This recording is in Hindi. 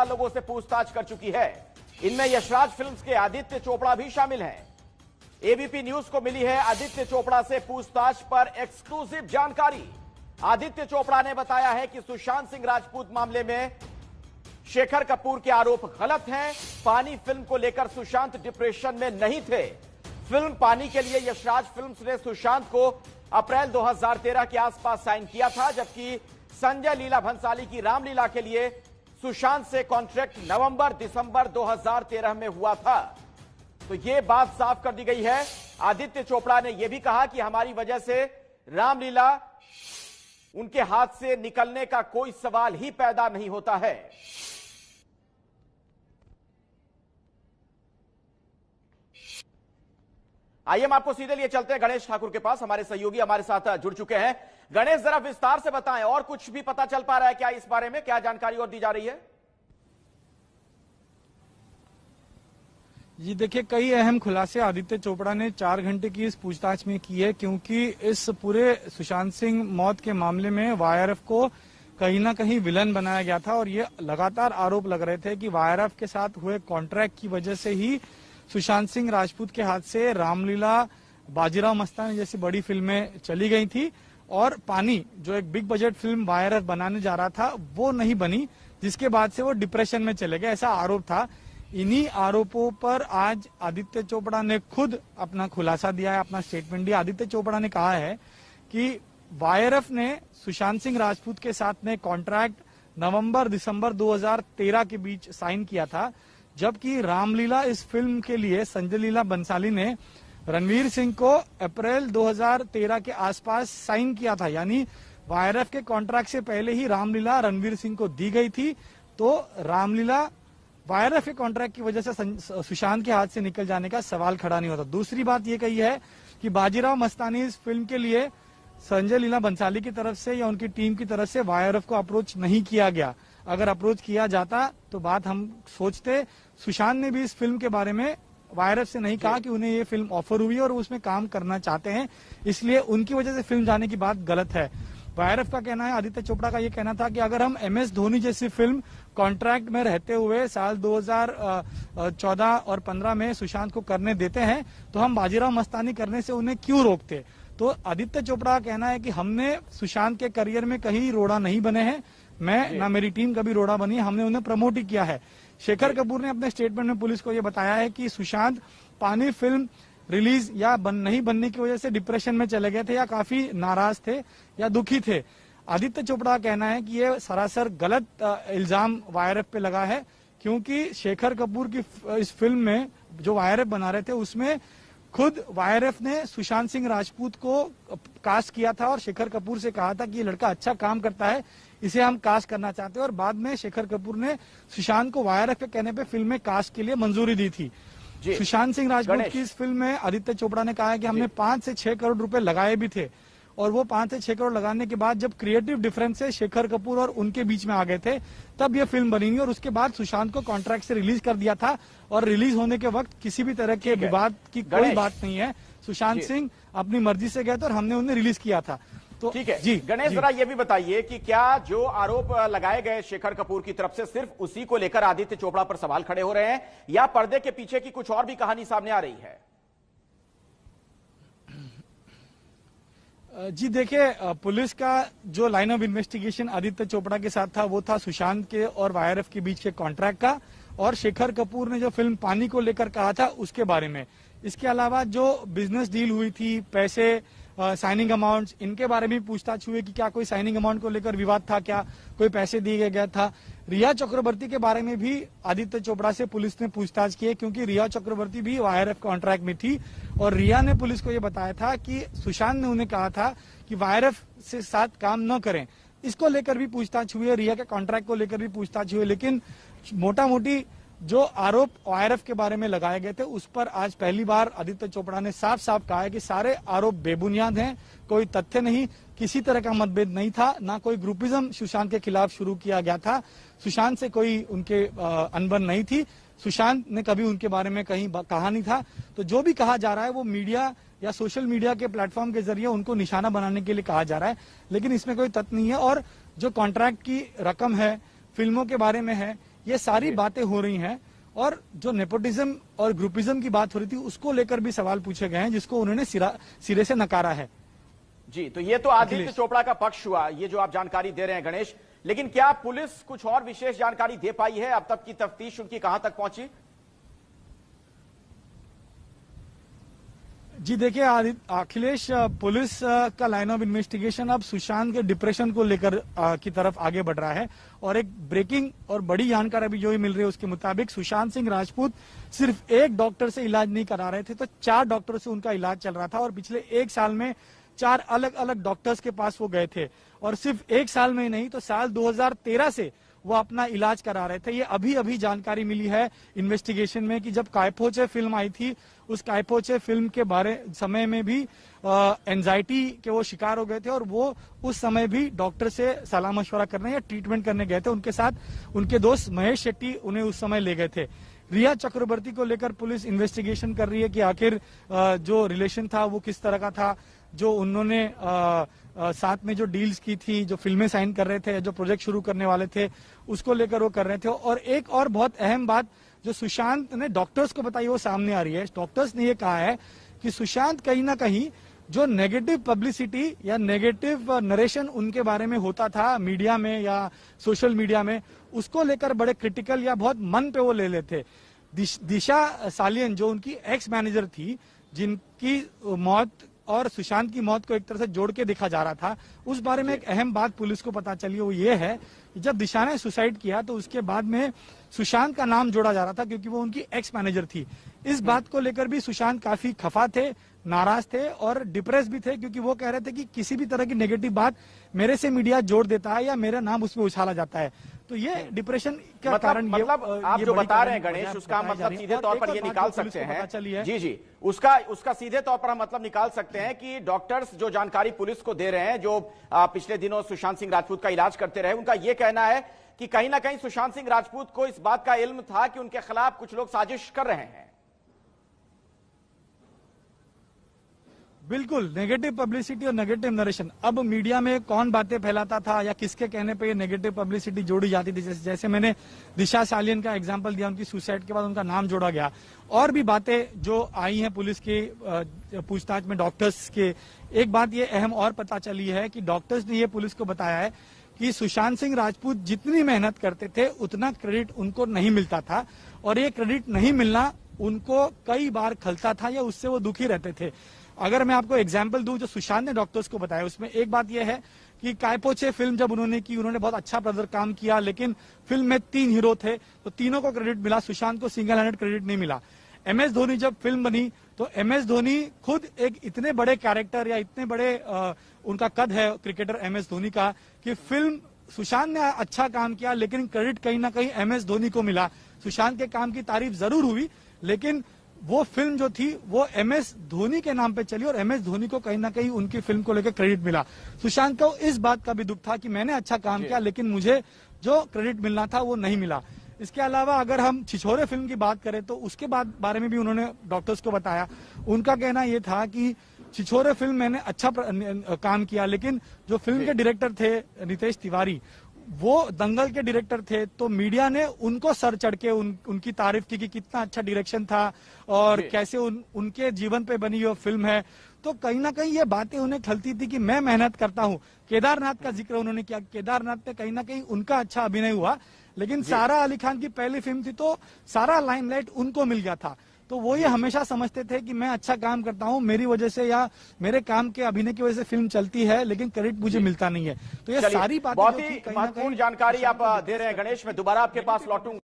लोगों से पूछताछ कर चुकी है। इनमें यशराज फिल्म्स के आदित्य चोपड़ा भी शामिल हैं। एबीपी न्यूज को मिली है आदित्य चोपड़ा से पूछताछ पर एक्सक्लूसिव जानकारी। आदित्य चोपड़ा ने बताया है कि सुशांत सिंह राजपूत मामले में शेखर कपूर के आरोप गलत हैं। पानी फिल्म को लेकर सुशांत डिप्रेशन में नहीं थे। फिल्म पानी के लिए यशराज फिल्म्स ने सुशांत को अप्रैल 2013 के आसपास साइन किया था, जबकि संजय लीला भंसाली की रामलीला के लिए सुशांत से कॉन्ट्रैक्ट नवंबर-दिसंबर 2013 में हुआ था। तो यह बात साफ कर दी गई है। आदित्य चोपड़ा ने यह भी कहा कि हमारी वजह से रामलीला उनके हाथ से निकलने का कोई सवाल ही पैदा नहीं होता है। आइए हम आपको सीधे लिए चलते हैं गणेश ठाकुर के पास। हमारे सहयोगी हमारे साथ जुड़ चुके हैं। गणेश, जरा विस्तार से बताएं, और कुछ भी पता चल पा रहा है क्या इस बारे में? क्या जानकारी और दी जा रही है? जी देखिए, कई अहम खुलासे आदित्य चोपड़ा ने 4 घंटे की इस पूछताछ में की है, क्योंकि इस पूरे सुशांत सिंह मौत के मामले में वाईआरएफ को कहीं ना कहीं विलन बनाया गया था और ये लगातार आरोप लग रहे थे कि वाईआरएफ के साथ हुए कॉन्ट्रैक्ट की वजह से ही सुशांत सिंह राजपूत के हाथ से रामलीला, बाजीराव मस्तानी जैसी बड़ी फिल्में चली गई थी और पानी, जो एक बिग बजट फिल्म वाईआरएफ बनाने जा रहा था, वो नहीं बनी, जिसके बाद से वो डिप्रेशन में चले गए, ऐसा आरोप था। इन्हीं आरोपों पर आज आदित्य चोपड़ा ने खुद अपना खुलासा दिया है, अपना स्टेटमेंट दिया। आदित्य चोपड़ा ने कहा है कि वाईआरएफ ने सुशांत सिंह राजपूत के साथ में कॉन्ट्रैक्ट नवंबर-दिसंबर 2013 के बीच साइन किया था, जबकि रामलीला इस फिल्म के लिए संजय लीला बंसाली ने रणवीर सिंह को अप्रैल 2013 के आसपास साइन किया था। यानी वाईआरएफ के कॉन्ट्रैक्ट से पहले ही रामलीला रणवीर सिंह को दी गई थी। तो रामलीला वाईआरएफ के कॉन्ट्रैक्ट की वजह से सुशांत के हाथ से निकल जाने का सवाल खड़ा नहीं होता। दूसरी बात यह कही है कि बाजीराव मस्तानी इस फिल्म के लिए संजय लीला बंसाली की तरफ से या उनकी टीम की तरफ से वाईआरएफ को अप्रोच नहीं किया गया। अगर अप्रोच किया जाता तो बात हम सोचते। सुशांत ने भी इस फिल्म के बारे में वाईआरएफ से नहीं कहा कि उन्हें ये फिल्म ऑफर हुई और उसमें काम करना चाहते हैं, इसलिए उनकी वजह से फिल्म जाने की बात गलत है। वाईआरएफ का कहना है, आदित्य चोपड़ा का ये कहना था कि अगर हम एमएस धोनी जैसी फिल्म कॉन्ट्रैक्ट में रहते हुए साल 2014 और 15 में सुशांत को करने देते हैं तो हम बाजीराव मस्तानी करने से उन्हें क्यों रोकते। तो आदित्य चोपड़ा का कहना है कि हमने सुशांत के करियर में कहीं रोड़ा नहीं बने हैं, मैं ना मेरी टीम कभी रोड़ा बनी है, हमने उन्हें प्रमोट ही किया है। शेखर कपूर ने अपने स्टेटमेंट में पुलिस को यह बताया है कि सुशांत पानी फिल्म रिलीज या नहीं बनने की वजह से डिप्रेशन में चले गए थे या काफी नाराज थे या दुखी थे। आदित्य चोपड़ा का कहना है कि ये सरासर गलत इल्जाम वाईआरएफ पे लगा है, क्योंकि शेखर कपूर की इस फिल्म में जो वाईआरएफ बना रहे थे उसमें खुद वाईआरएफ ने सुशांत सिंह राजपूत को कास्ट किया था और शेखर कपूर से कहा था कि ये लड़का अच्छा काम करता है, इसे हम कास्ट करना चाहते हैं। और बाद में शेखर कपूर ने सुशांत को वाईआरएफ के कहने पे फिल्म में कास्ट के लिए मंजूरी दी थी। सुशांत सिंह राजपूत की इस फिल्म में आदित्य चोपड़ा ने कहा है कि हमने 5 से 6 करोड़ रुपए लगाए भी थे और वो 5 से 6 करोड़ लगाने के बाद जब क्रिएटिव डिफरेंस से शेखर कपूर और उनके बीच में आ गए थे तब ये फिल्म बनी और उसके बाद सुशांत को कॉन्ट्रैक्ट से रिलीज कर दिया था और रिलीज होने के वक्त किसी भी तरह के विवाद की कोई बात नहीं है। सुशांत सिंह अपनी मर्जी से गए थे और हमने उन्हें रिलीज किया था। तो ठीक है जी गणेश, जरा ये भी बताइए कि क्या जो आरोप लगाए गए शेखर कपूर की तरफ से सिर्फ उसी को लेकर आदित्य चोपड़ा पर सवाल खड़े हो रहे हैं या पर्दे के पीछे की कुछ और भी कहानी सामने आ रही है? जी देखिए, पुलिस का जो line of investigation Aditya Chopra के साथ था वो था सुशांत के और वाईआरएफ के बीच के कॉन्ट्रैक्ट का और शेखर कपूर ने जो फिल्म पानी को लेकर कहा था उसके बारे में। इसके अलावा जो बिजनेस डील हुई थी, पैसे, साइनिंग अमाउंट्स, इनके बारे में पूछताछ हुई कि क्या कोई साइनिंग अमाउंट को लेकर विवाद था, क्या कोई पैसे दिए गया था। रिया चक्रवर्ती के बारे में भी आदित्य चोपड़ा से पुलिस ने पूछताछ की है, क्योंकि रिया चक्रवर्ती भी वाईआरएफ कॉन्ट्रैक्ट में थी और रिया ने पुलिस को यह बताया था कि सुशांत ने उन्हें कहा था कि वाईआरएफ से साथ काम न करें। इसको लेकर भी पूछताछ हुई है, रिया के कॉन्ट्रैक्ट को लेकर भी पूछताछ हुई है, लेकिन मोटा मोटी जो आरोप वाईआरएफ के बारे में लगाए गए थे उस पर आज पहली बार आदित्य चोपड़ा ने साफ साफ कहा है कि सारे आरोप बेबुनियाद हैं, कोई तथ्य नहीं, किसी तरह का मतभेद नहीं था, ना कोई ग्रुपिज्म सुशांत के खिलाफ शुरू किया गया था, सुशांत से कोई उनके अनबन नहीं थी, सुशांत ने कभी उनके बारे में कहीं कहा नहीं था। तो जो भी कहा जा रहा है वो मीडिया या सोशल मीडिया के प्लेटफॉर्म के जरिए उनको निशाना बनाने के लिए कहा जा रहा है, लेकिन इसमें कोई तथ्य नहीं है। और जो कॉन्ट्रैक्ट की रकम है, फिल्मों के बारे में है, ये सारी बातें हो रही हैं। और जो नेपोटिज्म और ग्रुपिज्म की बात हो रही थी उसको लेकर भी सवाल पूछे गए हैं, जिसको उन्होंने सिरे से नकारा है। जी, तो ये तो आदित्य चोपड़ा का पक्ष हुआ, ये जो आप जानकारी दे रहे हैं गणेश, लेकिन क्या पुलिस कुछ और विशेष जानकारी दे पाई है? अब तक की तफ्तीश उनकी कहां तक पहुंची? जी देखिए अखिलेश, पुलिस का लाइन ऑफ इन्वेस्टिगेशन अब सुशांत के डिप्रेशन को लेकर की तरफ आगे बढ़ रहा है। और एक ब्रेकिंग और बड़ी जानकारी अभी जो मिल रही है उसके मुताबिक सुशांत सिंह राजपूत सिर्फ एक डॉक्टर से इलाज नहीं करा रहे थे, तो 4 डॉक्टरों से उनका इलाज चल रहा था। और पिछले 1 साल में 4 अलग अलग डॉक्टर्स के पास वो गए थे। और सिर्फ 1 साल में नहीं, तो साल 2013 से वो अपना इलाज करा रहे थे। ये अभी अभी जानकारी मिली है इन्वेस्टिगेशन में कि जब कायपोचे फिल्म आई थी, उस कायपोचे फिल्म के समय में भी एंजाइटी के वो शिकार हो गए थे और वो उस समय भी डॉक्टर से सलाह मशवरा करने या ट्रीटमेंट करने गए थे। उनके साथ उनके दोस्त महेश शेट्टी उन्हें उस समय ले गए थे। रिया चक्रवर्ती को लेकर पुलिस इन्वेस्टिगेशन कर रही है कि आखिर जो रिलेशन था वो किस तरह का था, जो उन्होंने साथ में जो डील्स की थी, जो फिल्में साइन कर रहे थे, जो प्रोजेक्ट शुरू करने वाले थे, उसको लेकर वो कर रहे थे। और एक और बहुत अहम बात जो सुशांत ने डॉक्टर्स को बताई वो सामने आ रही है। डॉक्टर्स ने ये कहा है कि सुशांत कहीं ना कहीं जो नेगेटिव पब्लिसिटी या नेगेटिव नरेशन उनके बारे में होता था मीडिया में या सोशल मीडिया में, उसको लेकर बड़े क्रिटिकल या बहुत मन पे वो ले लेते। दिशा सालियन जो उनकी एक्स मैनेजर थी, जिनकी मौत और सुशांत की मौत को एक तरह से जोड़ के देखा जा रहा था, उस बारे में एक अहम बात पुलिस को पता चली, वो ये है कि जब दिशा ने सुसाइड किया तो उसके बाद में सुशांत का नाम जोड़ा जा रहा था क्योंकि वो उनकी एक्स मैनेजर थी। इस बात को लेकर भी सुशांत काफी खफा थे, नाराज थे और डिप्रेस भी थे, क्योंकि वो कह रहे थे कि किसी भी तरह की नेगेटिव बात मेरे से मीडिया जोड़ देता है या मेरा नाम उसमें उछाला जाता है। तो ये डिप्रेशन का कारण मतलब आप जो बता रहे हैं गणेश, उसका मतलब सीधे तौर पर ये निकाल सकते हैं, जी उसका सीधे तौर पर हम मतलब निकाल सकते हैं कि डॉक्टर्स जो जानकारी पुलिस को दे रहे हैं, जो पिछले दिनों सुशांत सिंह राजपूत का इलाज करते रहे, उनका यह कहना है कि कहीं ना कहीं सुशांत सिंह राजपूत को इस बात का इल्म था कि उनके खिलाफ कुछ लोग साजिश कर रहे हैं। बिल्कुल, नेगेटिव पब्लिसिटी और नेगेटिव नरेशन। अब मीडिया में कौन बातें फैलाता था या किसके कहने पे ये नेगेटिव पब्लिसिटी जोड़ी जाती थी, जैसे मैंने दिशा सालियन का एग्जांपल दिया, उनकी सुसाइड के बाद उनका नाम जोड़ा गया। और भी बातें जो आई हैं पुलिस की पूछताछ में डॉक्टर्स के, एक बात ये अहम और पता चली है कि डॉक्टर्स ने ये पुलिस को बताया है कि सुशांत सिंह राजपूत जितनी मेहनत करते थे उतना क्रेडिट उनको नहीं मिलता था, और ये क्रेडिट नहीं मिलना उनको कई बार खलता था या उससे वो दुखी रहते थे। अगर मैं आपको एग्जाम्पल दूं जो सुशांत ने डॉक्टर्स को बताया, उसमें एक बात यह है कि कायपोचे फिल्म जब उन्होंने की, उन्होंने बहुत अच्छा काम किया, लेकिन फिल्म में 3 हीरो थे तो तीनों को क्रेडिट मिला, सुशांत को सिंगल हैंडेड क्रेडिट नहीं मिला। MS धोनी जब फिल्म बनी तो MS धोनी खुद एक इतने बड़े कैरेक्टर या इतने बड़े उनका कद है क्रिकेटर MS धोनी का, कि फिल्म सुशांत ने अच्छा काम किया लेकिन क्रेडिट कहीं ना कहीं MS धोनी को मिला। सुशांत के काम की तारीफ जरूर हुई, लेकिन वो फिल्म जो थी वो MS धोनी के नाम पे चली और MS धोनी को कहीं ना कहीं उनकी फिल्म को लेकर क्रेडिट मिला। सुशांत को इस बात का भी दुख था कि मैंने अच्छा काम किया लेकिन मुझे जो क्रेडिट मिलना था वो नहीं मिला। इसके अलावा अगर हम छिछोरे फिल्म की बात करें तो उसके बारे में भी उन्होंने डॉक्टर्स को बताया। उनका कहना यह था कि छिछोरे फिल्म मैंने अच्छा काम किया, लेकिन जो फिल्म के डायरेक्टर थे रितेश तिवारी, वो दंगल के डायरेक्टर थे, तो मीडिया ने उनको सर चढ़ के उनकी तारीफ की कि कितना अच्छा डायरेक्शन था और कैसे उनके जीवन पे बनी वो फिल्म है। तो कहीं ना कहीं ये बातें उन्हें खलती थी कि मैं मेहनत करता हूँ। केदारनाथ का जिक्र उन्होंने किया, केदारनाथ पे कहीं ना कहीं उनका अच्छा अभिनय हुआ, लेकिन सारा अली खान की पहली फिल्म थी तो सारा लाइमलाइट उनको मिल गया था। तो वो ये हमेशा समझते थे कि मैं अच्छा काम करता हूँ, मेरी वजह से या मेरे काम के अभिनय की वजह से फिल्म चलती है, लेकिन क्रेडिट मुझे मिलता नहीं है। तो ये सारी बातें बहुत ही महत्वपूर्ण जानकारी आप दे रहे हैं गणेश। मैं दोबारा आपके पास लौटूंगा।